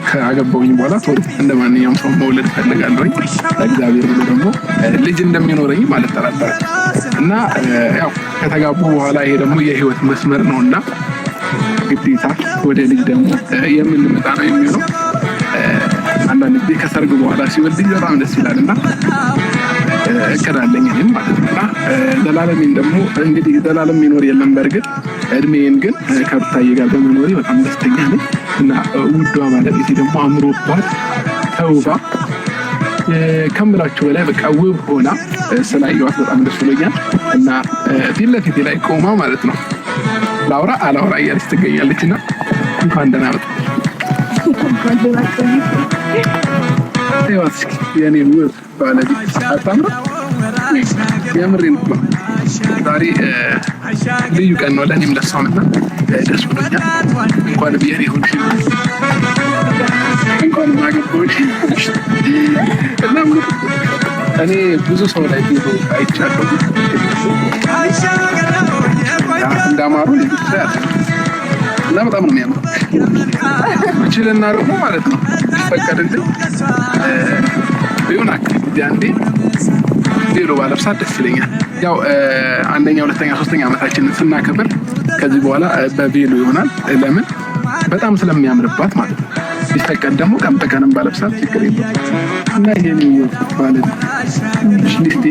ከአገባሁኝ በኋላ ቶሎ እንደማንኛውም ሰው መውለድ ፈልጋለሁ። እግዚአብሔር ብሎ ደግሞ ልጅ እንደሚኖረኝ ማለት ተራጣ እና ያው ከተጋቡ በኋላ ይሄ ደግሞ የህይወት መስመር ነውና ግዴታ ወደ ልጅ ደግሞ የምንመጣ ነው የሚሆነው። አንዳንድ ጊዜ ከሰርግ በኋላ ሲወልድ በጣም ደስ ይላልና እቅዳለኝ እኔም ማለት ነው። እና ዘላለሜን ደግሞ እንግዲህ ዘላለም ይኖር የለም በእርግጥ እድሜን ግን ከሩታዬ ጋር በመኖሬ በጣም ደስተኛ ነኝ። እና ውዷ ባለቤቴ ደግሞ አምሮባት ተውባ ከምላችሁ በላይ በቃ ውብ ሆና ስላየኋት በጣም ደስ ብሎኛል። እና ፊት ለፊቴ ላይ ቆማ ማለት ነው ላውራ አላውራ እያለች ትገኛለች። እና እንኳን ደህና መጣሽ የኔ ውብ ባለቤት አታምራ? የምሬን ነው። ዛሬ ልዩ ቀን ነው ለእኔም ለሷም እና ደስ ብሎኛል። እንኳን ብዬሽ ሆንሽ እንኳን ማገባሽ እና እኔ ብዙ ሰው ላይ ቪዲዮ አይቻለሁ እንዳማሩ እና በጣም ነው የሚያምረው። እችልና ደግሞ ማለት ነው ፈቀድልኝ ቢሆን አክቲቪቲ አንዴ ቬሎ ባለብሳት ደስ ይለኛል። ያው አንደኛ፣ ሁለተኛ፣ ሶስተኛ ዓመታችንን ስናከብር ከዚህ በኋላ በቬሎ ይሆናል። ለምን በጣም ስለሚያምርባት ማለት ነው። ቢፈቀድ ደግሞ ቀን በቀንም ባለብሳት ችግር የለም። እና ይሄን ማለት ነው። እሺ ልስቲ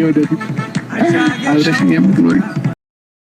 ወደፊት አብረሽኝ የምትኖሪ